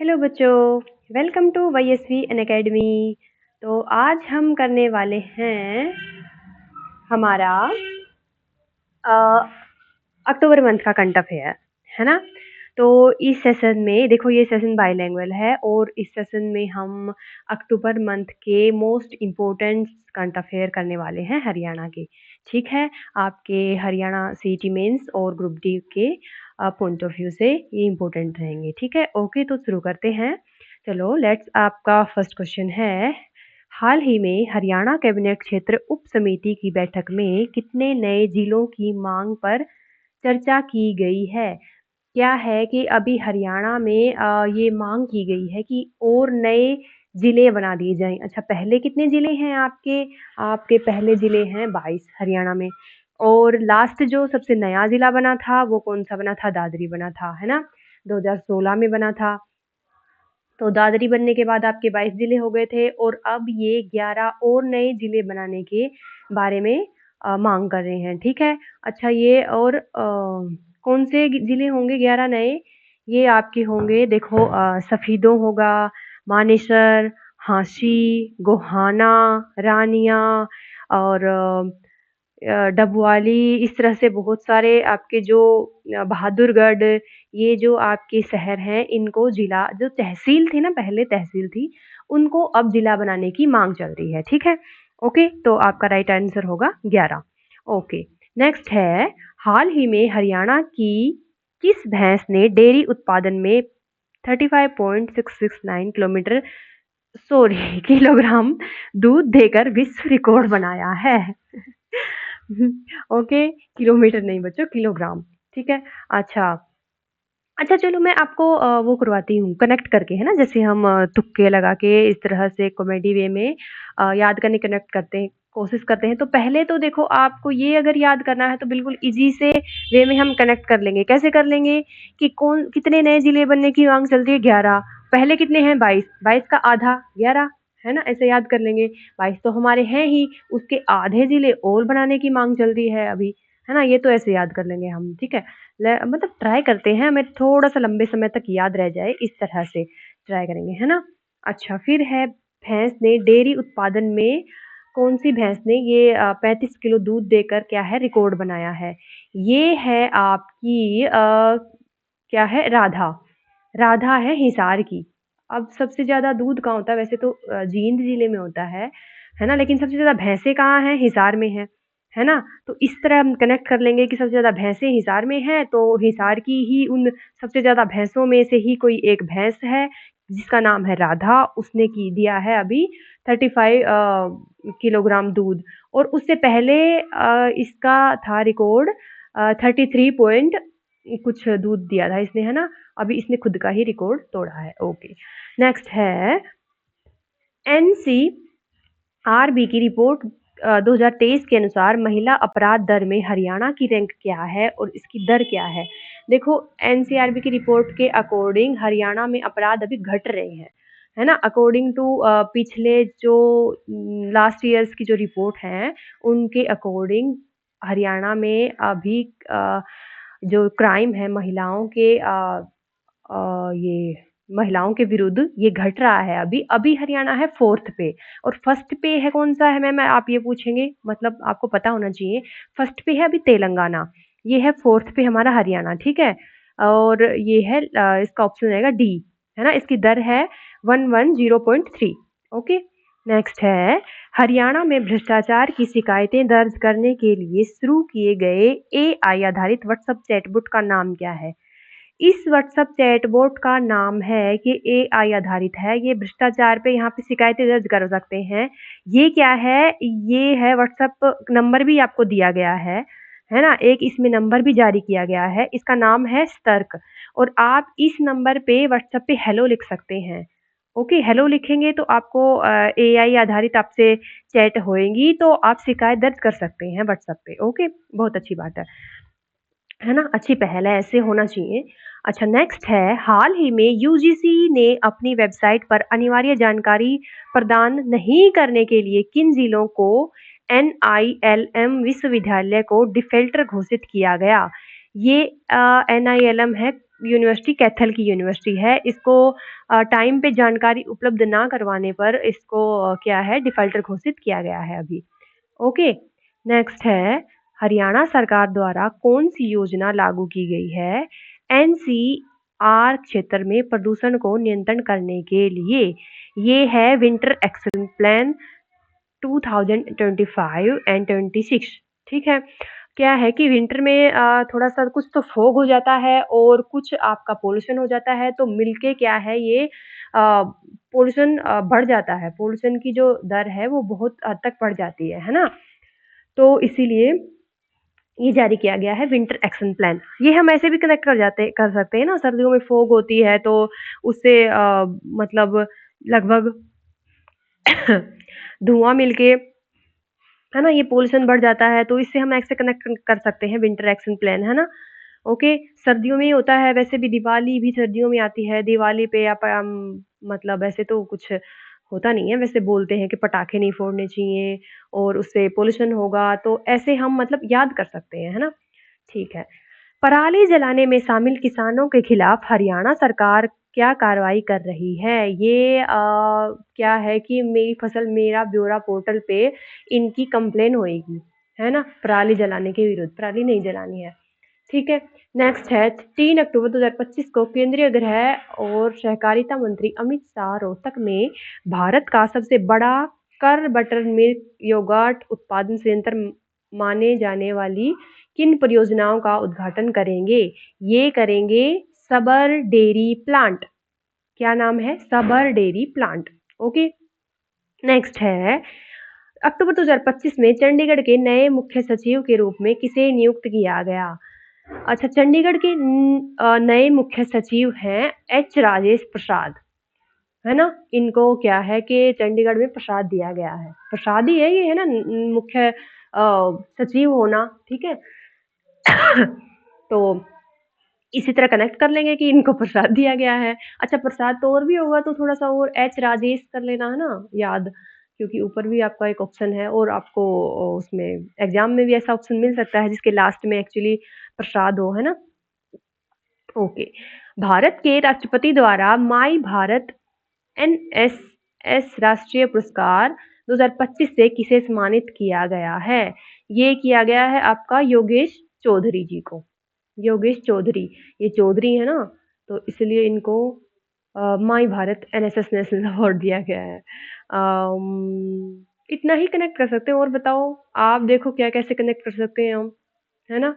Hello बच्चों, welcome to YSV N academy. तो आज हम करने वाले हैं हमारा अ, अक्टूबर मंथ का करंट अफेयर, है ना। तो इस सेशन में देखो, ये सेशन बाईलैंग्वेज है और इस सेशन में हम अक्टूबर मंथ के मोस्ट इम्पोर्टेंट करंट अफेयर करने वाले हैं हरियाणा के। ठीक है, आपके हरियाणा सीईटी मेंस और ग्रुप डी के पॉइंट ऑफ व्यू से ये इम्पोर्टेंट रहेंगे। ठीक है, ओके, तो शुरू करते हैं। चलो लेट्स, आपका फर्स्ट क्वेश्चन है, हाल ही में हरियाणा कैबिनेट क्षेत्र उप समिति की बैठक में कितने नए जिलों की मांग पर चर्चा की गई है? क्या है कि अभी हरियाणा में ये मांग की गई है कि और नए जिले बना दिए जाएं। अच्छा, पहले कितने जिले हैं आपके? आपके पहले जिले हैं 22 हरियाणा में, और लास्ट जो सबसे नया जिला बना था वो कौन सा बना था? दादरी बना था, है ना, 2016 में बना था। तो दादरी बनने के बाद आपके 22 जिले हो गए थे, और अब ये 11 और नए जिले बनाने के बारे में मांग कर रहे हैं। ठीक है, अच्छा, ये और कौन से जिले होंगे 11 नए? ये आपके होंगे, देखो, सफीदों होगा, मानेसर, हांसी, गोहाना, रानिया और डबवाली, इस तरह से बहुत सारे आपके जो बहादुरगढ़, ये जो आपके शहर हैं, इनको जिला, जो तहसील थी ना, पहले तहसील थी, उनको अब जिला बनाने की मांग चल रही है। ठीक है, ओके, तो आपका राइट आंसर होगा 11। ओके, नेक्स्ट है, हाल ही में हरियाणा की किस भैंस ने डेयरी उत्पादन में 35.669 किलोमीटर, सॉरी, किलोग्राम दूध देकर विश्व रिकॉर्ड बनाया है? ओके, किलोमीटर नहीं बच्चों, किलोग्राम। ठीक है, अच्छा। अच्छा, चलो मैं आपको वो करवाती हूँ कनेक्ट करके, है ना, जैसे हम तुक्के लगा के इस तरह से कॉमेडी वे में याद करने कनेक्ट करते हैं, कोशिश करते हैं। तो पहले तो देखो, आपको ये अगर याद करना है तो बिल्कुल इजी से वे में हम कनेक्ट कर लेंगे। कैसे कर लेंगे कि कौन कितने नए जिले बनने की मांग चल रही है? 11। पहले कितने हैं? 22। 22 का आधा 11, है ना, ऐसे याद कर लेंगे। 22 तो हमारे हैं ही, उसके आधे जिले और बनाने की मांग चल रही है अभी, है ना। ये तो ऐसे याद कर लेंगे हम। ठीक है, मतलब ट्राई करते हैं, हमें थोड़ा सा लंबे समय तक याद रह जाए, इस तरह से ट्राई करेंगे, है ना। अच्छा, फिर है, भैंस ने डेयरी उत्पादन में, कौन सी भैंस ने ये 35 किलो दूध देकर क्या है, रिकॉर्ड बनाया है? ये है आपकी क्या है, राधा। राधा है हिसार की। अब सबसे ज्यादा दूध कहाँ होता है? वैसे तो जींद जिले में होता है ना, लेकिन सबसे ज्यादा भैंसे कहाँ हैं? हिसार में है ना। तो इस तरह हम कनेक्ट कर लेंगे कि सबसे ज्यादा भैंसे हिसार में है, तो हिसार की ही उन सबसे ज्यादा भैंसों में से ही कोई एक भैंस है जिसका नाम है राधा, उसने की दिया है अभी 35 किलोग्राम दूध। और उससे पहले इसका था रिकॉर्ड 33 पॉइंट कुछ दूध दिया था इसने, है ना। अभी इसने खुद का ही रिकॉर्ड तोड़ा है। ओके, नेक्स्ट है, एनसीआरबी की रिपोर्ट 2023 के अनुसार महिला अपराध दर में हरियाणा की रैंक क्या है और इसकी दर क्या है? देखो, एनसीआरबी की रिपोर्ट के अकॉर्डिंग हरियाणा में अपराध अभी घट रहे हैं, है ना। अकॉर्डिंग टू पिछले जो लास्ट ईयर्स की जो रिपोर्ट है, उनके अकॉर्डिंग हरियाणा में अभी जो क्राइम है महिलाओं के ये महिलाओं के विरुद्ध, ये घट रहा है। अभी अभी हरियाणा है फोर्थ पे, और फर्स्ट पे है कौन सा है मैम, आप ये पूछेंगे, मतलब आपको पता होना चाहिए। फर्स्ट पे है अभी तेलंगाना, ये है फोर्थ पे हमारा हरियाणा। ठीक है, और ये है इसका ऑप्शन रहेगा डी, है ना। इसकी दर है 110.3। ओके, नेक्स्ट है, हरियाणा में भ्रष्टाचार की शिकायतें दर्ज करने के लिए शुरू किए गए एआई आधारित व्हाट्सएप चैटबॉट का नाम क्या है? इस व्हाट्सएप चैटबॉट का नाम है कि एआई आधारित है, ये भ्रष्टाचार पे यहाँ पे शिकायतें दर्ज कर सकते हैं। ये क्या है? ये है व्हाट्सएप नंबर भी आपको दिया गया है ना, एक इसमें नंबर भी जारी किया गया है, इसका नाम है सतर्क। और आप इस नंबर पे व्हाट्सएप पे हेलो लिख सकते हैं। ओके, हेलो लिखेंगे तो आपको एआई आधारित आपसे चैट होएगी, तो आप शिकायत दर्ज कर सकते हैं व्हाट्सएप पे। ओके, बहुत अच्छी बात है ना, अच्छी पहल है, ऐसे होना चाहिए। अच्छा, नेक्स्ट है, हाल ही में यूजीसी ने अपनी वेबसाइट पर अनिवार्य जानकारी प्रदान नहीं करने के लिए किन जिलों को NILM विश्वविद्यालय को डिफेक्टर घोषित किया गया? ये NILM है यूनिवर्सिटी कैथल की यूनिवर्सिटी है। इसको टाइम पे जानकारी उपलब्ध ना करवाने पर इसको क्या है डिफाल्टर घोषित किया गया है अभी। ओके, नेक्स्ट है हरियाणा सरकार द्वारा कौन सी योजना लागू की गई है एनसीआर क्षेत्र में प्रदूषण को नियंत्रण करने के लिए? ये है विंटर एक्शन प्लान 2025 एंड 26। ठीक है, क्या है कि विंटर में थोड़ा सा कुछ तो फॉग हो जाता है और कुछ आपका पोल्यूशन हो जाता है, तो मिलके क्या है ये पोल्यूशन बढ़ जाता है। पोल्यूशन की जो दर है वो बहुत हद तक बढ़ जाती है ना? तो इसीलिए ये जारी किया गया है विंटर एक्शन प्लान। ये हम ऐसे भी कनेक्ट कर सकते हैं ना, सर्दियों में फॉग होती है तो उससे मतलब लगभग धुआं मिलके है ना ये पोल्यूशन बढ़ जाता है, तो इससे हम ऐसे कनेक्ट कर सकते हैं विंटर एक्शन प्लान, है ना? ओके, सर्दियों में ही होता है, वैसे भी दिवाली भी सर्दियों में आती है। दिवाली पे आप मतलब ऐसे तो कुछ होता नहीं है, वैसे बोलते हैं कि पटाखे नहीं फोड़ने चाहिए और उससे पोल्यूशन होगा, तो ऐसे हम मतलब याद कर सकते हैं, है ना? ठीक है। पराली जलाने में शामिल किसानों के खिलाफ हरियाणा सरकार क्या कार्रवाई कर रही है? ये क्या है कि मेरी फसल मेरा ब्यौरा पोर्टल पे इनकी कंप्लेन होएगी, है ना? पराली जलाने के विरुद्ध, पराली नहीं जलानी है। ठीक है, नेक्स्ट है 3 अक्टूबर 2025 को केंद्रीय गृह और सहकारिता मंत्री अमित शाह रोहतक में भारत का सबसे बड़ा कर बटर मिल्क योगर्ट उत्पादन संयंत्र माने जाने वाली किन परियोजनाओं का उद्घाटन करेंगे? ये करेंगे सबर डेयरी प्लांट। क्या नाम है? सबर डेयरी प्लांट। ओके, नेक्स्ट है अक्टूबर 2025 में चंडीगढ़ के नए मुख्य सचिव के रूप में किसे नियुक्त किया गया? अच्छा, चंडीगढ़ के नए मुख्य सचिव हैं एच राजेश प्रसाद, है ना? इनको क्या है कि चंडीगढ़ में प्रसाद दिया गया है, प्रसाद ही है ये, है ना? मुख्य सचिव होना, ठीक है। तो इसी तरह कनेक्ट कर लेंगे कि इनको प्रसाद दिया गया है। अच्छा, प्रसाद तो और भी होगा तो थोड़ा सा और एच राजेश कर लेना, है ना याद, क्योंकि ऊपर भी आपका एक ऑप्शन है और आपको उसमें एग्जाम में भी ऐसा ऑप्शन मिल सकता है जिसके लास्ट में एक्चुअली प्रसाद हो, है ना? ओके, भारत के राष्ट्रपति द्वारा माई भारत एनएसएस राष्ट्रीय पुरस्कार 2025 से किसे सम्मानित किया गया है? ये किया गया है आपका योगेश चौधरी जी को। योगेश चौधरी, ये चौधरी है ना, तो इसलिए इनको माई भारत एनएसएस नेशनल अवार्ड दिया गया है। इतना ही कनेक्ट कर सकते हैं, और बताओ आप, देखो क्या कैसे कनेक्ट कर सकते हैं हम, है ना?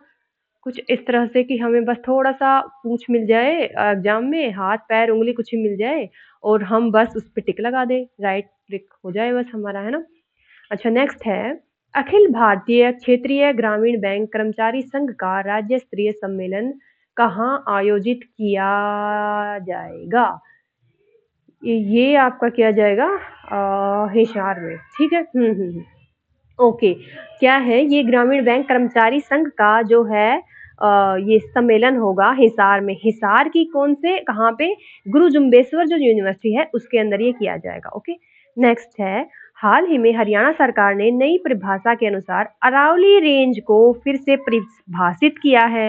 कुछ इस तरह से कि हमें बस थोड़ा-सा पूछ मिल जाए एग्ज़ाम में, हाथ-पैर, उँगली कुछ ही मिल जाए और हम बस उस पे टिक लगा दें, राइट क्लिक हो जाए बस हमारा, है ना? अच्छा, नेक्स्ट है अखिल भारतीय क्षेत्रीय ग्रामीण बैंक कर्मचारी संघ का राज्य स्तरीय सम्मेलन कहाँ आयोजित किया जाएगा? ये आपका किया जाएगा हिसार में, ठीक है? ओके, क्या है ये ग्रामीण बैंक कर्मचारी संघ का जो है ये सम्मेलन होगा हिसार में। हिसार की कौन से कहाँ पे? गुरु जुम्बेश्वर जो यूनिवर्सिटी है उसके अंदर ये किया जाएगा। ओके, नेक्स्ट है हाल ही में हरियाणा सरकार ने नई परिभाषा के अनुसार अरावली रेंज को फिर से परिभाषित किया है।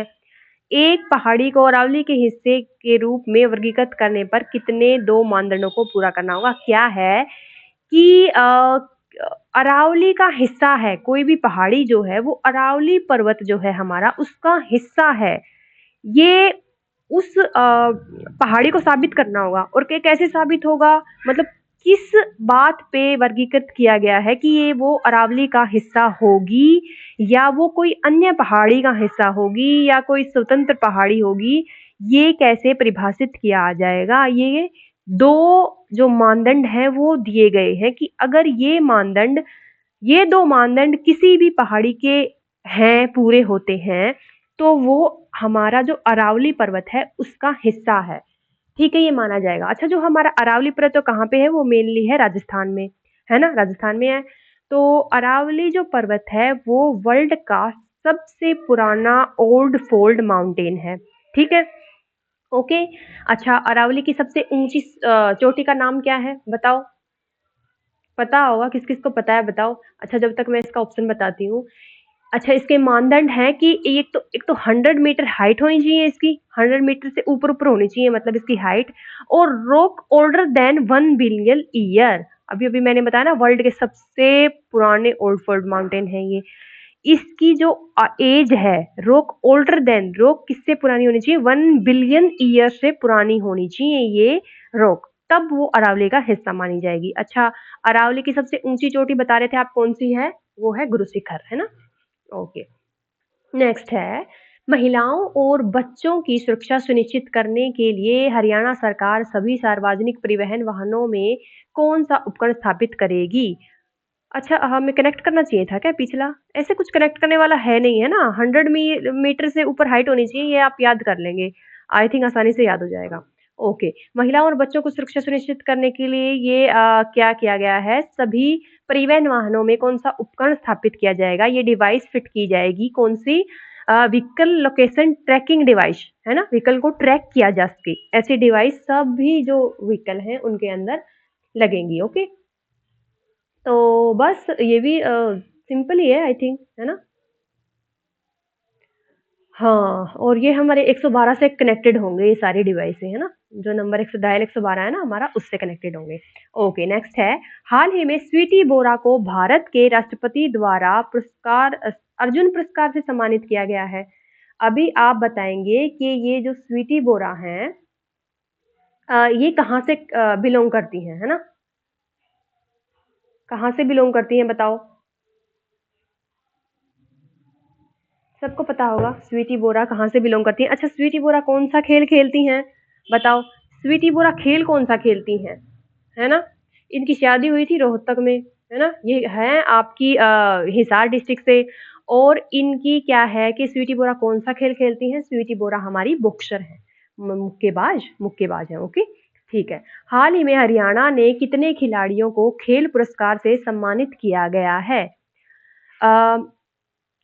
एक पहाड़ी को अरावली के हिस्से के रूप में वर्गीकृत करने पर कितने दो मानदंडों को पूरा करना होगा? क्या है कि अरावली का हिस्सा है, कोई भी पहाड़ी जो है वो अरावली पर्वत जो है हमारा उसका हिस्सा है। ये उस पहाड़ी को साबित करना होगा, और कैसे साबित होगा, मतलब किस बात पे वर्गीकृत किया गया है कि ये वो अरावली का हिस्सा होगी या वो कोई अन्य पहाड़ी का हिस्सा होगी या कोई स्वतंत्र पहाड़ी होगी, ये कैसे परिभाषित किया जाएगा? ये दो जो मानदंड हैं वो दिए गए हैं कि अगर ये दो मानदंड किसी भी पहाड़ी के हैं, पूरे होते हैं, तो वो हमारा जो अरावली पर्वत है उसका हिस्सा है, ठीक है, ये माना जाएगा। अच्छा, जो हमारा अरावली पर्वत तो कहाँ पे है? वो मेनली है राजस्थान में, है ना? राजस्थान में है। तो अरावली जो पर्वत है वो वर्ल्ड का सबसे पुराना ओल्ड फोल्ड माउंटेन है, ठीक है। ओके, अच्छा, अरावली की सबसे ऊंची चोटी का नाम क्या है? बताओ, पता होगा, किस किस को पता है बताओ। अच्छा, जब तक मैं इसका ऑप्शन बताती हूँ। अच्छा, इसके मानदंड हैं कि एक तो 100 मीटर हाइट होनी चाहिए इसकी, 100 मीटर से ऊपर-ऊपर होनी चाहिए मतलब इसकी हाइट, और rock older than 1 billion year. अभी-अभी मैंने बताया ना वर्ल्ड के सबसे पुराने ओल्डफोर्ड माउंटेन है ये। इसकी जो एज है, रॉक ओल्डर देन, रॉक किससे पुरानी होनी चाहिए? 1 बिलियन ईयर से पुरानी होनी चाहिए ये रॉक, तब वो अरावली का हिस्सा मानी जाएगी। अच्छा, अरावली की सबसे ऊंची चोटी बता रहे थे आप कौन सी है? वो है गुरु शिखर, है ना? ओके। नेक्स्ट है, महिलाओं और बच्चों की सुरक्षा सुनिश्चित करने के लिए हरियाणा सरकार सभी सार्वजनिक परिवहन वाहनों में कौन सा उपकरण स्थापित करेगी? अच्छा, हमें कनेक्ट करना चाहिए था क्या पिछला? ऐसे कुछ कनेक्ट करने वाला है नहीं, है ना? 100 मीटर से ऊपर हाइट होनी चाहिए, ये आप याद कर लेंगे। आई थिंक आसानी से याद हो जाएगा। ओके, महिलाओं और बच्चों को सुरक्षा सुनिश्चित करने के लिए ये क्या किया गया है? सभी परिवहन वाहनों में कौन-सा उपकरण स्थापित किया जाएगा? ये डिवाइस फिट की जाएगी, कौन-सी? व्हीकल लोकेशन ट्रैकिंग डिवाइस, है ना? व्हीकल को ट्रैक किया जा सके, ऐसी डिवाइस सभी जो व्हीकल हैं, उनके अंदर लगेंगी, ओके? तो बस ये भी सिंपल ही है आई थिंक, है ना? हाँ, और ये हमारे 112 से कनेक्टेड होंगे ये सारी डिवाइसें, है ना? जो नंबर 100 डायल 112 है ना हमारा, उससे कनेक्टेड होंगे। ओके, नेक्स्ट है, हाल ही में स्वीटी बोरा को भारत के राष्ट्रपति द्वारा अर्जुन पुरस्कार से सम्मानित किया गया है। अभी आप बताएँगे कि ये जो स्वीटी बोरा हैं ये कहाँ से बिलॉन्ग करती हैं, है ना? कहाँ से बिलॉन्ग करती हैं बताओ? सबको पता होगा स्वीटी बोरा कहाँ से बिलोंग करती हैं। अच्छा, स्वीटी बोरा कौन सा खेल खेलती हैं? बताओ, स्वीटी बोरा खेल कौन सा खेलती हैं? है ना? इनकी शादी हुई थी रोहतक में, है ना? ये हैं आपकी हिसार डिस्ट्रिक्ट से, और इनकी क्या है कि स्वीटी बोरा कौन सा खेल खेलती हैं? स्वीटी बोरा हमारी बॉक्सर है, मुक्केबाज है, ओके? ठीक है। हाल ही में हरियाणा ने कितने खिलाड़ियों को खेल पुरस्कार से सम्मानित किया गया है? अ,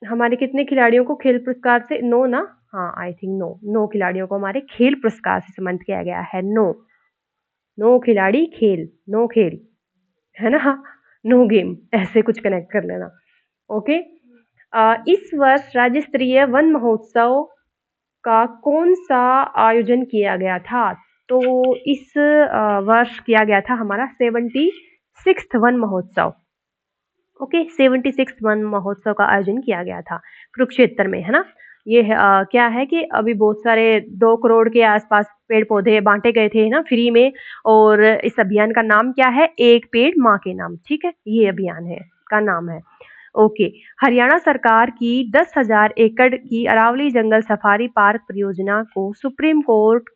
हमारे कितने खिलाड़ियों को खेल पुरस्कार से, 9 ना? हाँ, आई थिंक 9, 9 खिलाड़ियों को हमारे खेल पुरस्कार से सम्मानित किया गया है। 9, 9 खिलाड़ी खेल, 9 खेल, है ना? 9 गेम, ऐसे कुछ कनेक्ट कर लेना। ओके। इस वर्ष राज्य स्तरीय वन महोत्सव का कौन सा आयोजन किया गया था? तो इस वर्ष किया गया था हमारा 76th वन महोत्सव। ओके, 76 वन महोत्सव का आयोजन किया गया था कुरुक्षेत्र में, है ना? ये है क्या है कि अभी बहुत सारे 2 करोड़ के आसपास पेड़-पौधे बाँटे गए थे ना फ्री में, और इस अभियान का नाम क्या है? एक पेड़ माँ के नाम, ठीक है? ये अभियान है का नाम है। ओके, हरियाणा सरकार की 10,000 एकड़ की अरावली जंगल सफारी पार्क परियोजना को सुप्रीम कोर्ट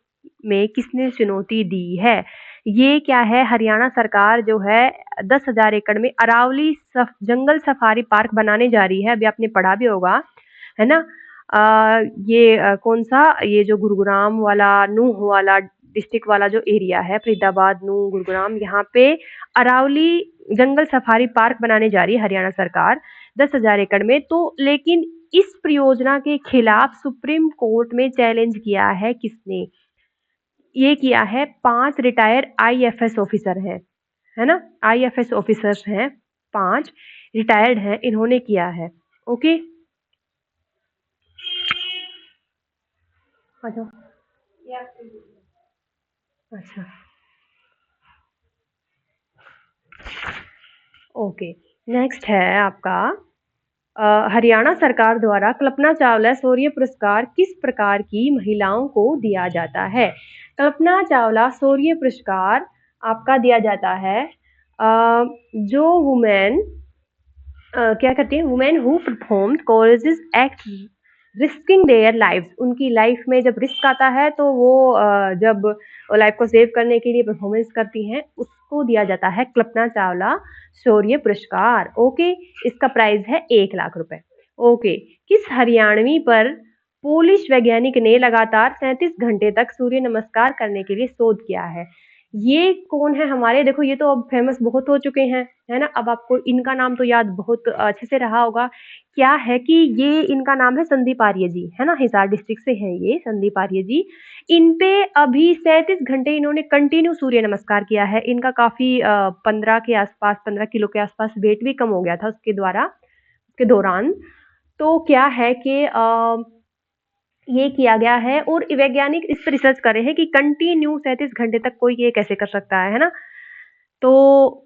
में किसने चुनौती दी है? ये क्या है, हरियाणा सरकार जो है 10,000 एकड़ में अरावली जंगल सफारी पार्क बनाने जा रही है, अभी आपने पढ़ा भी होगा, है ना? ये कौन सा, ये जो गुरुग्राम वाला, नूंह वाला डिस्ट्रिक्ट वाला जो एरिया है, फरीदाबाद, नूंह, गुरुग्राम, यहाँ पे अरावली जंगल सफारी पार्क बनाने जा रही है हरियाणा सरकार 10,000 एकड़ में। तो लेकिन इस परियोजना के खिलाफ सुप्रीम कोर्ट में चैलेंज किया है किसने? ये किया है 5 रिटायर आईएफएस ऑफिसर हैं, है ना? आईएफएस ऑफिसर्स हैं, 5 रिटायर्ड हैं, इन्होंने किया है। ओके? आ जाओ। अच्छा, ओके। नेक्स्ट है आपका, हरियाणा सरकार द्वारा कल्पना चावला शौर्य पुरस्कार किस प्रकार की महिलाओं को दिया जाता है? कल्पना चावला शौर्य पुरस्कार आपका दिया जाता है जो वुमेन क्या करती हैं, women who performed courageous act risking their lives, उनकी लाइफ में जब रिस्क आता है तो वो जब लाइफ को सेव करने के लिए परफॉर्मेंस करती हैं, उसको दिया जाता है कल्पना चावला शौर्य पुरस्कार। ओके, इसका प्राइस है 1 लाख रुपए। ओके, किस हरियाणवी पर पोलिश वैज्ञानिक ने लगातार 37 घंटे तक सूर्य नमस्कार करने के लिए शोध किया है? ये कौन है हमारे, देखो ये तो अब फेमस बहुत हो चुके हैं, है ना? अब आपको इनका नाम तो याद बहुत अच्छे से रहा होगा। क्या है कि ये इनका नाम है संदीप आर्य जी, है ना? हिसार डिस्ट्रिक्ट से हैं ये संदीप आर्य जी। इन पे अभी 37 घंटे इन्होंने कंटिन्यू सूर्य नमस्कार किया है। इनका काफ़ी 15 के आसपास, 15 किलो के आसपास वेट भी कम हो गया था उसके दौरान। तो क्या है कि ये किया गया है और वैज्ञानिक इस पर रिसर्च कर रहे हैं कि कंटिन्यू 37 घंटे तक कोई ये कैसे कर सकता है ना? तो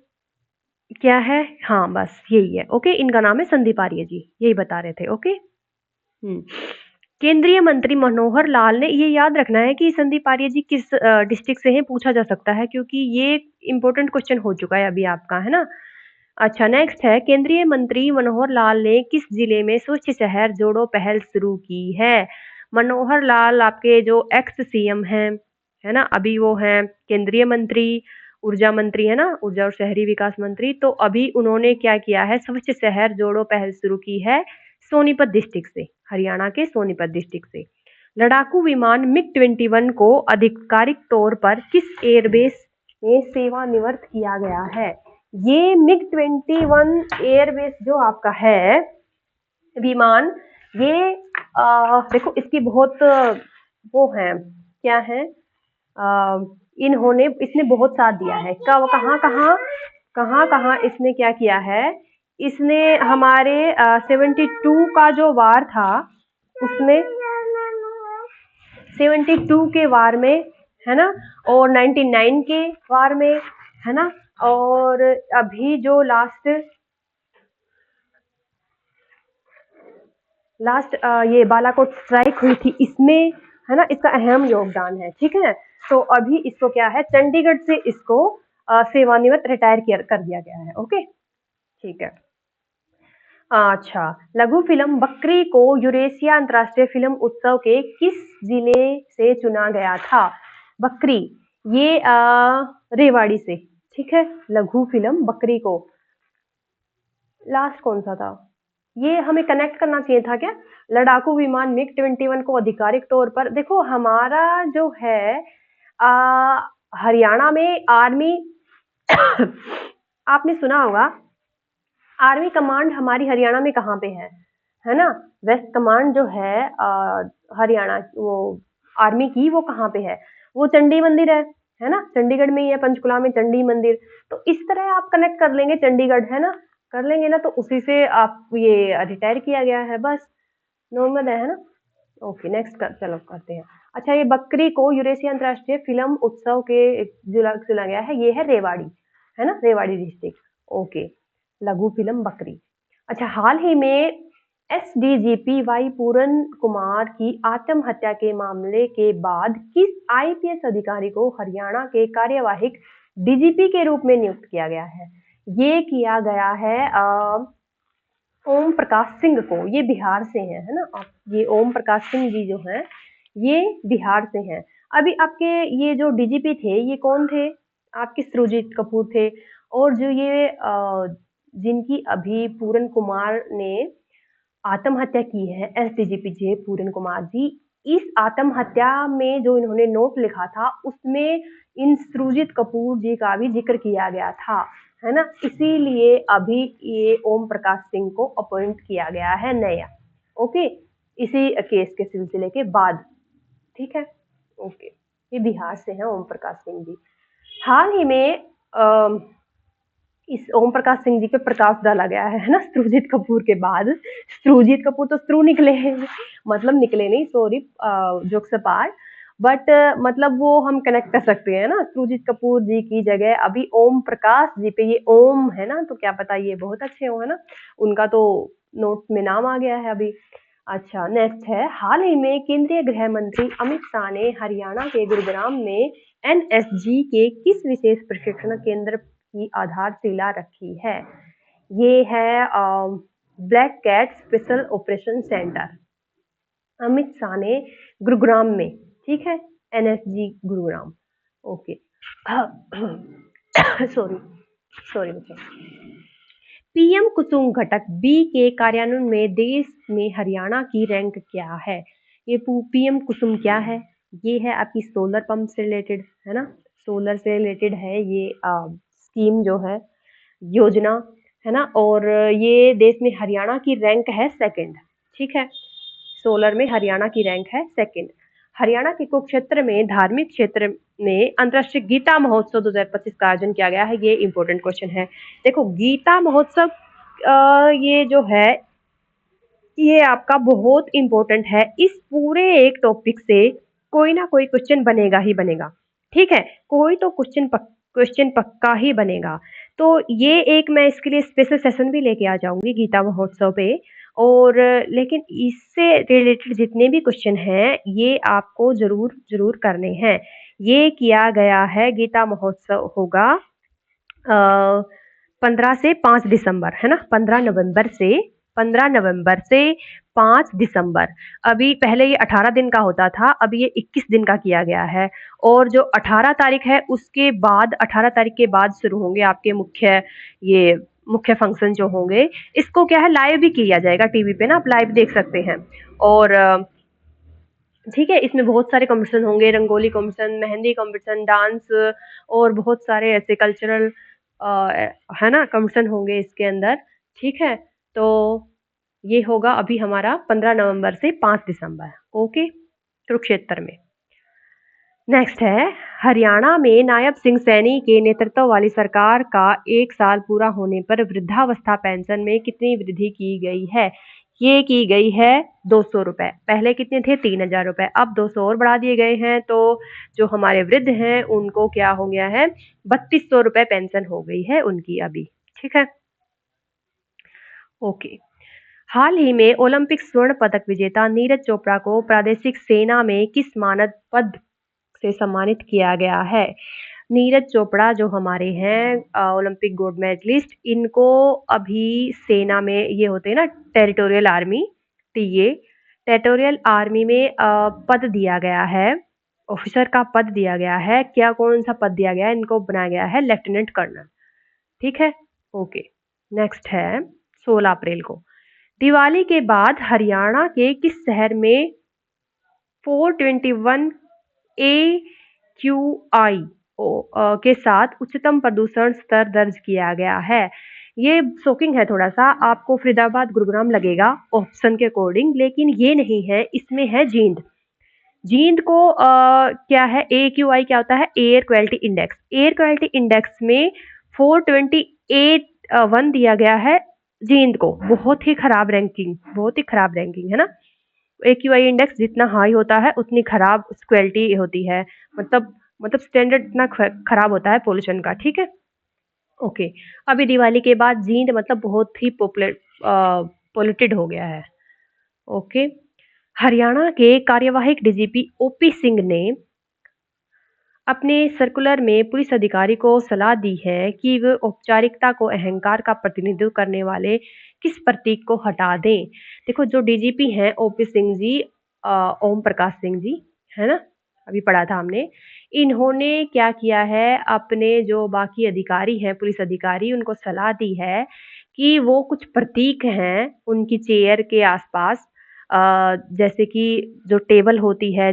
क्या है? हाँ, बस यही है। ओके, इनका नाम है संदीप आर्य जी, यही बता रहे थे। ओके। केंद्रीय मंत्री मनोहर लाल ने, ये याद रखना है कि संदीप आर्य जी किस डिस्ट्रिक्ट से हैं, पूछा जा सकता है क्योंकि ये इंपॉर्टेंट क्वेश्चन हो चुका है अभी आपका, है ना? अच्छा, नेक्स्ट है, केंद्रीय मंत्री मनोहर लाल ने किस जिले में स्वच्छ शहर जोड़ो पहल शुरू की है? मनोहर लाल आपके जो एक्स सीएम हैं, है ना? अभी वो हैं केंद्रीय मंत्री, ऊर्जा मंत्री, है ना? ऊर्जा और शहरी विकास मंत्री। तो अभी उन्होंने क्या किया है, स्वच्छ शहर जोड़ो पहल शुरू की है सोनीपत डिस्ट्रिक्ट से, हरियाणा के सोनीपत डिस्ट्रिक्ट से। लड़ाकू विमान मिग-21 को आधिकारिक तौर पर किस एयरबेस में सेवानिवृत्त किया गया है? ये मिग-21 एयरबेस जो आपका है विमान, ये देखो इसकी बहुत वो है, क्या है, इन्होंने इसने बहुत साथ दिया है। कब, कहाँ कहाँ, कहाँ कहाँ इसने क्या किया है? इसने हमारे 72 का जो वार था उसमें, 72 के वार में, है ना? और 99 के वार में, है ना? और अभी जो लास्ट लास्ट ये बालाकोट स्ट्राइक हुई थी, इसमें, है ना, इसका अहम योगदान है। ठीक है, तो अभी इसको क्या है, चंडीगढ़ से इसको सेवानिवृत्त रिटायर कर दिया गया है। ओके, ठीक है। अच्छा, लघु फिल्म बकरी को यूरेशिया अंतर्राष्ट्रीय फिल्म उत्सव के किस जिले से चुना गया था? बकरी, ये रेवाड़ी से। ठीक है, लघु फिल्म बकरी को, लास्ट कौन सा था? ये हमें कनेक्ट करना चाहिए था क्या? लड़ाकू विमान मिग-21 को आधिकारिक तौर पर, देखो हमारा जो है हरियाणा में आर्मी आपने सुना होगा, आर्मी कमांड हमारी हरियाणा में कहाँ पे है ना? वेस्ट कमांड जो है हरियाणा, वो आर्मी की, वो कहाँ पे है? वो चंडी मंदिर है ना? चंडीगढ़ में ही है, पंचकुला में चंडी मंदिर। तो इस तरह आप कनेक्ट कर लेंगे, चंडीगढ़, है ना? कर लेंगे ना, तो उसी से आप ये रिटायर किया गया है, बस नॉर्मल है ना? ओके, नेक्स्ट चलो करते हैं। अच्छा, ये बकरी को यूरेशिया अंतर्राष्ट्रीय फिल्म उत्सव के जिला चुना गया है, ये है रेवाड़ी, है ना? रेवाड़ी डिस्ट्रिक्ट। ओके, लघु फिल्म बकरी। अच्छा, हाल ही में एसडीजीपी वाई पूरन कुमार की आत्महत्या के मामले के बाद किस आईपीएस अधिकारी को हरियाणा के कार्यवाहक डीजीपी के रूप में नियुक्त किया गया है? ये किया गया है ओम प्रकाश सिंह को। ये बिहार से हैं, है ना? ये ओम प्रकाश सिंह जी जो हैं, ये बिहार से हैं। अभी आपके ये जो डीजीपी थे, ये कौन थे? आपके सुरजीत कपूर थे। और जो ये जिनकी अभी पूरन कुमार ने आत्महत्या की है, एसडीजीपी जे पूरन कुमार जी, इस आत्महत्या में जो इन्होंने नोट लिखा था, उसमें इन सुरजीत कपूर जी का भी जिक्र किया गया था, है ना? इसीलिए अभी ये ओम प्रकाश सिंह को अपॉइंट किया गया है नया। ओके, इसी केस के सिलसिले के बाद। ठीक है, ओके। ये बिहार से हैं ओम प्रकाश सिंह जी। हाल ही में इस ओम प्रकाश सिंह जी पे प्रकाश डाला गया है ना, सुरजीत कपूर के बाद। सुरजीत कपूर तो स्रू निकले हैं, मतलब निकले नहीं, सॉरी, जोक्स अपार्ट, बट मतलब वो हम कनेक्ट कर सकते हैं ना, सुरजीत कपूर जी की जगह अभी ओम प्रकाश जी पे ये ओम है ना, तो क्या पता ये बहुत अच्छे हो, है ना? उनका तो नोट में नाम आ गया है अभी। अच्छा, नेक्स्ट है, हाल ही में केंद्रीय गृह मंत्री अमित शाह ने हरियाणा के गुरुग्राम में एनएसजी के किस विशेष प्रशिक्षण केंद्र की आधारशिला रखी है? ये है black cat special operation centre, Amit Shah ने गुरुग्राम में। ठीक है, NSG Gurugram. Okay, sorry sorry बच्चों। पीएम कुसुम घटक बी के कार्यान्वयन में देश में हरियाणा की रैंक क्या है? ये पीएम कुसुम क्या है? ये है आपकी सोलर पंप से रिलेटेड, है ना? सोलर से रिलेटेड है ये स्कीम जो है, योजना, है ना? और ये देश में हरियाणा की रैंक है सेकंड। ठीक है, सोलर में हरियाणा की रैंक है सेकंड। हरियाणा के कुरुक्षेत्र में धार्मिक क्षेत्र में अंतर्राष्ट्रीय गीता महोत्सव 2025 का आयोजन किया गया है। ये इंपॉर्टेंट क्वेश्चन है। देखो, गीता महोत्सव ये जो है ये आपका बहुत इंपॉर्टेंट है। इस पूरे एक टॉपिक से कोई ना कोई क्वेश्चन बनेगा ही बनेगा। ठीक है, कोई तो क्वेश्चन पक्का ही बनेगा। तो ये एक मैं इसके लिए स्पेशल सेशन भी लेके आ जाऊंगी गीता महोत्सव पे। और लेकिन इससे रिलेटेड जितने भी क्वेश्चन हैं ये आपको जरूर जरूर करने हैं। ये किया गया है, गीता महोत्सव होगा 15 से 5 दिसंबर, है ना? 15 नवंबर से 5 दिसंबर। अभी पहले ये 18 दिन का होता था, अभी ये 21 दिन का किया गया है। और जो 18 तारीख है उसके बाद, 18 तारीख के बाद शुरू होंगे आपके ये मुख्य फंक्शन जो होंगे। इसको क्या है, लाइव भी किया जाएगा टीवी पे ना, आप लाइव देख सकते हैं। और ठीक है, इसमें बहुत सारे कॉम्पिटिशन होंगे, rangoli competition, mehndi competition, dance और बहुत सारे ऐसे कल्चरल है ना कॉम्पिटिशन होंगे इसके अंदर। ठीक है, तो ये होगा अभी हमारा 15 नवंबर से 5 दिसंबर। ओके, कुरुक्षेत्र में। नेक्स्ट है, हरियाणा में नायब सिंह सैनी के नेतृत्व वाली सरकार का 1 साल पूरा होने पर वृद्धावस्था पेंशन में कितनी वृद्धि की गई है? ये की गई है 200 रुपए। पहले कितने थे? 3000 रुपए। अब 200 और बढ़ा दिए गए हैं। तो जो हमारे वृद्ध हैं उनको क्या हो गया है, 3200 रुपए पेंशन हो गई है उनकी अभी। ठीक है, ओके। हाल ही में ओलंपिक स्वर्ण पदक विजेता नीरज चोपड़ा को प्रादेशिक सेना में किस मानद पद से सम्मानित किया गया है? नीरज चोपड़ा जो हमारे हैं ओलंपिक गोल्ड मेडलिस्ट, इनको अभी सेना में ये होते हैं ना, territorial army, TA, territorial army में पद दिया गया है, ऑफिसर का पद दिया गया है। क्या, कौन सा पद दिया गया है? इनको बनाया गया है लेफ्टिनेंट कर्नल। ठीक है, ओके। नेक्स्ट है 16 अप्रैल को, दिवाली के बाद हरियाणा के किस शहर में 421 AQI के साथ उच्चतम प्रदूषण स्तर दर्ज किया गया है? ये शॉकिंग है थोड़ा सा, आपको फरीदाबाद गुरुग्राम लगेगा ऑप्शन के अकॉर्डिंग, लेकिन ये नहीं है, इसमें है जींद। जींद को क्या है, AQI क्या होता है? Air quality index. Air quality index में 428 दिया गया है जींद को। बहुत ही खराब रैंकिंग, बहुत ही खराब रैंकिंग है ना। AQI इंडेक्स जितना हाई होता है उतनी खराब क्वालिटी होती है। मतलब स्टैंडर्ड इतना खराब होता है पोल्यूशन का। ठीक है, ओके। अभी दिवाली के बाद जींद मतलब बहुत ही पोल्यूटेड हो गया है। ओके। हरियाणा के कार्यवाहक DGP OP सिंह ने अपने सर्कुलर में पुलिस अधिकारी को सलाह दी है कि वे औपचारिकता को अहंकार का प्रतिनिधित्व करने वाले किस प्रतीक को हटा दें। देखो, जो DGP हैं OP सिंह जी, ओम प्रकाश सिंह जी, है ना, अभी पढ़ा था हमने। इन्होंने क्या किया है, अपने जो बाकी अधिकारी हैं, पुलिस अधिकारी, उनको सलाह दी है कि वो कुछ प्रतीक हैं उनकी चेयर के आसपास, जैसे कि जो टेबल होती है,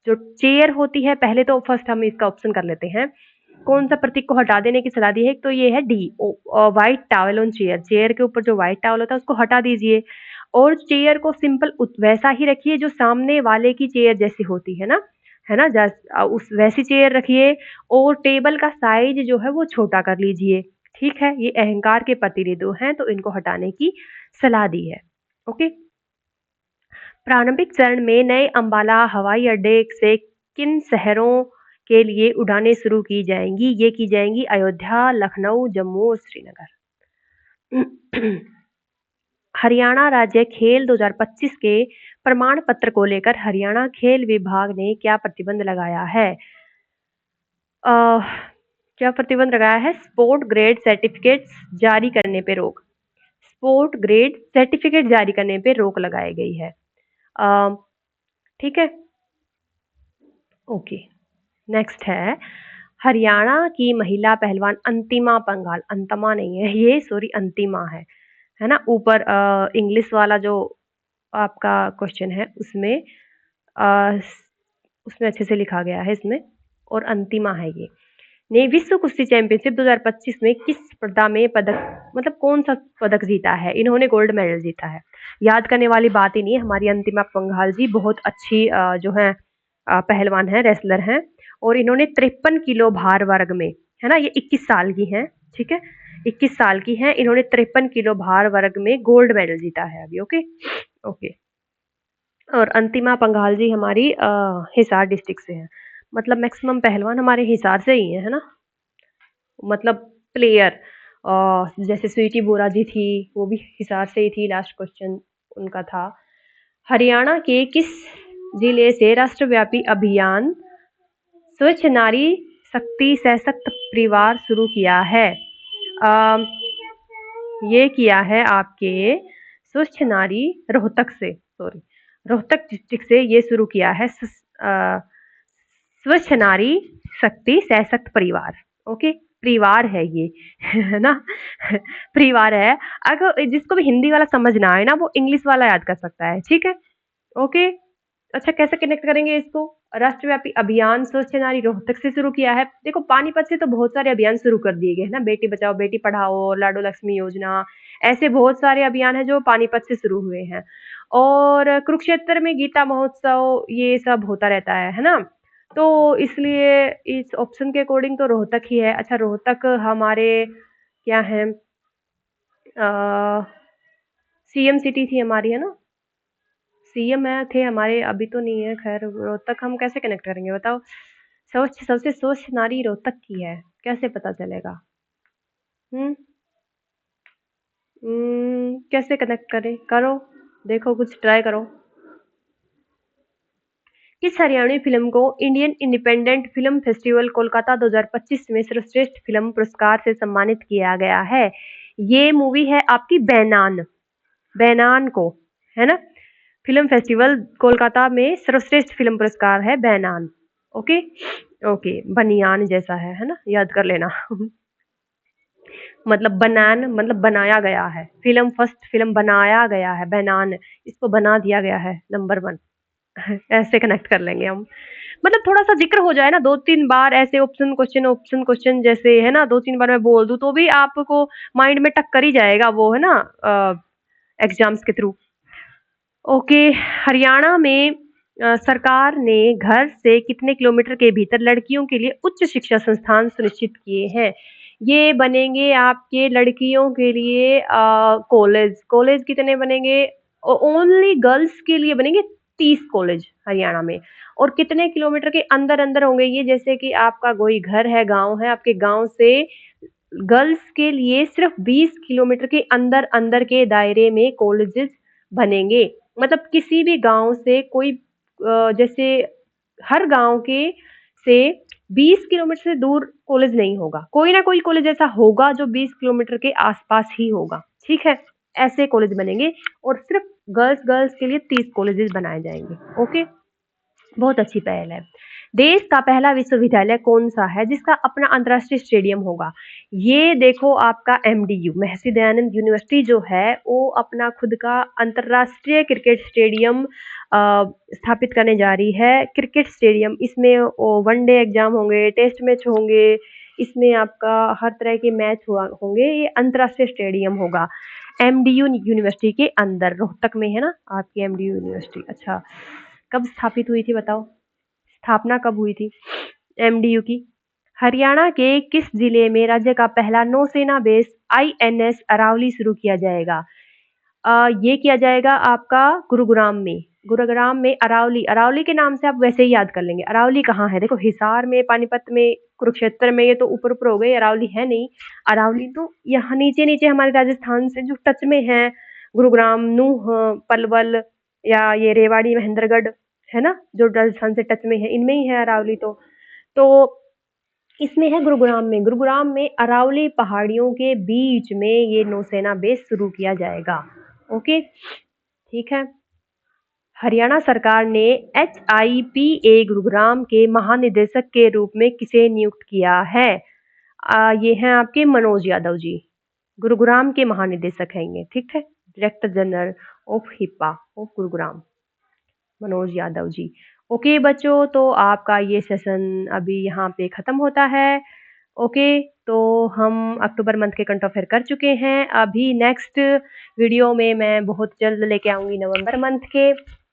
जो चेयर होती है, पहले तो फर्स्ट हम इसका ऑप्शन कर लेते हैं। कौन सा प्रतीक को हटा देने की सलाह दी है? तो ये है D, white towel on chair. Chair के ऊपर जो व्हाइट टॉवल होता है उसको हटा दीजिए और चेयर को सिंपल वैसा ही रखिए जो सामने वाले की चेयर जैसी होती है ना, उस वैसी चेयर रखिए। और टेबल का साइज जो है वो छोटा कर लीजिए। ठीक है, ये अहंकार के प्रतिनिधि हैं तो इनको हटाने की सलाह दी है। ओके। प्रारंभिक चरण में नए अंबाला हवाई अड्डे से किन शहरों के लिए उड़ानें शुरू की जाएंगी? ये की जाएंगी अयोध्या, लखनऊ, जम्मू और श्रीनगर। हरियाणा राज्य खेल 2025 के प्रमाण पत्र को लेकर हरियाणा खेल विभाग ने क्या प्रतिबंध लगाया है? अ, क्या प्रतिबंध लगाया है? स्पोर्ट ग्रेड सर्टिफिकेट जारी करने पे रोक। स्पोर्ट ग्रेड सर्टिफिकेट जारी करने पे रोक लगाई गई है। अ, ठीक है, ओके। नेक्स्ट है, हरियाणा की महिला पहलवान अंतिमा पंघाल, अंतमा नहीं है ये, सॉरी, अंतिमा है ना। ऊपर इंग्लिश वाला जो आपका क्वेश्चन है उसमें अ, उसमें अच्छे से लिखा गया है इसमें, और अंतिमा है ये, ने विश्व कुश्ती चैंपियनशिप 2025 में किस स्पर्धा में पदक, मतलब कौन सा पदक जीता है? इन्होंने गोल्ड मेडल जीता है। याद करने वाली बात ही नहीं है, हमारी अंतिमा पंघाल जी बहुत अच्छी जो है पहलवान है, रेसलर हैं। और इन्होंने 53 किलो भार वर्ग में, है ना, ये 21 साल की हैं। ठीक है, 21 साल की हैं, इन्होंने 53 किलो भार वर्ग में गोल्ड मेडल जीता है अभी। Okay, okay. और अंतिमा पंघाल जी हमारी हिसार डिस्ट्रिक्ट से हैं। मतलब मैक्सिमम पहलवान हमारे हिसार से ही हैं, है ना? मतलब प्लेयर जैसे स्वीटी बोरा जी थी, वो भी हिसार से ही थी, लास्ट क्वेश्चन उनका था। हरियाणा के किस जिले से राष्ट्रव्यापी अभियान स्वच्छ नारी शक्ति सशक्त परिवार शुरू किया है? अ, ये किया है आपके स्वच्छ नारी रोहतक से, सॉरी, रोहतक डिस्ट्रिक्ट से ये शुरू किया है स्वच्छ नारी शक्ति सशक्त परिवार। ओके, परिवार है ये है ना? परिवार है। अगर जिसको भी हिंदी वाला समझ ना आए ना, वो इंग्लिश वाला याद कर सकता है, ठीक है? ओके। अच्छा, कैसे कनेक्ट करेंगे इसको? राष्ट्रव्यापी अभियान स्वच्छ नारी रोहतक से शुरू किया है। देखो, पानीपत से तो बहुत सारे अभियान शुरू कर दिए गए हैं ना, बेटी बचाओ बेटी पढ़ाओ, लाडो लक्ष्मी योजना, ऐसे बहुत सारे अभियान हैं जो पानीपत से शुरू हुए हैं। और कुरुक्षेत्र में गीता महोत्सव ये सब होता रहता है ना? तो इसलिए इस ऑप्शन के अकॉर्डिंग तो रोहतक ही है। अच्छा, रोहतक हमारे क्या है, सीएम सिटी थी हमारी, है ना? सीएम है थे हमारे, अभी तो नहीं है। खैर, रोहतक हम कैसे कनेक्ट करेंगे बताओ? सबसे स्वच्छ नारी रोहतक की है, कैसे पता चलेगा? हम्म कैसे कनेक्ट करें? करो, देखो कुछ ट्राई करो। किस हरियाणवी फिल्म को Indian independent film festival Kolkata 2025 में सर्वश्रेष्ठ फिल्म पुरस्कार से सम्मानित किया गया है? ये मूवी है आपकी बैनान। बैनान को, है ना? फिल्म फेस्टिवल कोलकाता में सर्वश्रेष्ठ फिल्म पुरस्कार है बैनान। ओके। ओके, बनियान जैसा है ना? याद कर लेना। मतलब बनान मतलब बनाया गया है, फिल्म फर्स्ट फिल्म बनाया गया है, बैनान, इसको बना दिया गया है, नंबर वन। ऐसे कनेक्ट कर लेंगे हम। मतलब थोड़ा सा जिक्र हो जाए ना, दो तीन बार ऐसे ऑप्शन क्वेश्चन जैसे, है ना? दो तीन बार मैं बोल दूं तो भी आपको माइंड में टक कर ही जाएगा वो, है ना? एग्जाम्स के थ्रू। ओके। हरियाणा में सरकार ने घर से कितने किलोमीटर के भीतर लड़कियों के लिए उच्च शिक्षा संस्थान सुनिश्चित किए हैं? ये बनेंगे आपके लड़कियों के लिए कॉलेज। कॉलेज कितने बनेंगे? ओनली गर्ल्स के लिए बनेंगे 30 कॉलेज हरियाणा में। और कितने किलोमीटर के अंदर अंदर होंगे ये? जैसे कि आपका कोई घर है, गांव है, आपके गांव से गर्ल्स के लिए सिर्फ 20 किलोमीटर के अंदर अंदर के दायरे में कॉलेजेस बनेंगे। मतलब किसी भी गांव से कोई जैसे हर गांव के से 20 किलोमीटर से दूर कॉलेज नहीं होगा, कोई ना कोई कॉलेज ऐसा होगा जो 20 किलोमीटर के आसपास ही होगा, ठीक है? ऐसे कॉलेज बनेंगे। और सिर्फ गर्ल्स गर्ल्स के लिए 30 कॉलेजेस बनाए जाएंगे। ओके, बहुत अच्छी पहल है। देश का पहला विश्वविद्यालय कौन सा है जिसका अपना अंतर्राष्ट्रीय स्टेडियम होगा? ये देखो आपका एमडीयू, महर्षि दयानंद यूनिवर्सिटी जो है वो अपना खुद का अंतर्राष्ट्रीय क्रिकेट स्टेडियम स्थापित करने जा रही है। क्रिकेट स्टेडियम, इसमें वनडे एग्जाम होंगे, टेस्ट मैच होंगे, इसमें आपका हर तरह के मैच होंगे। ये अंतर्राष्ट्रीय स्टेडियम होगा एमडीयू यूनिवर्सिटी के अंदर, रोहतक में है ना आपकी एमडीयू यूनिवर्सिटी। अच्छा, कब स्थापित हुई थी बताओ? स्थापना कब हुई थी एमडीयू की? हरियाणा के किस जिले में राज्य का पहला नौसेना बेस आईएनएस अरावली शुरू किया जाएगा? ये किया जाएगा आपका गुरुग्राम में। गुरुग्राम में अरावली, अरावली के नाम से आप वैसे ही याद कर लेंगे। अरावली कहाँ है? देखो, हिसार में, पानीपत में, कुरुक्षेत्र में, ये तो ऊपर ऊपर हो गए, अरावली है नहीं। अरावली तो यहाँ नीचे नीचे हमारे राजस्थान से जो टच में है, गुरुग्राम, नूह, पलवल, या ये रेवाड़ी, महेंद्रगढ़, है ना, जो राजस्थान से टच में है, इनमें ही है अरावली। तो इसमें है गुरुग्राम में। गुरुग्राम में अरावली पहाड़ियों के बीच में ये नौसेना बेस शुरू किया जाएगा। ओके, ठीक है। हरियाणा सरकार ने HIPA गुरुग्राम के महानिदेशक के रूप में किसे नियुक्त किया है? ये हैं आपके मनोज यादव जी, गुरुग्राम के महानिदेशक हैं ये, ठीक है? Director general of HIPA of Gurugram, Manoj Yadav ji. Okay बच्चों, तो आपका ये सेशन अभी यहाँ पे खत्म होता है। ओके, तो हम अक्टूबर मंथ के करंट अफेयर कर चुके हैं। अभी नेक्स्ट वीडियो में मैं बहुत जल्द लेके आऊंगी नवंबर मंथ के,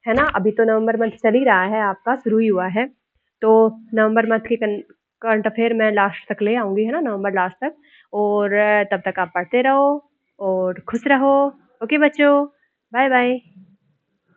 है ना? अभी तो नवंबर मंथ चल ही रहा है, आपका शुरू ही हुआ है। तो नवंबर मंथ के करंट अफेयर मैं लास्ट तक ले आऊंगी, है ना, नवंबर लास्ट तक। और तब तक आप पढ़ते रहो और खुश रहो। ओके बच्चों, बाय बाय।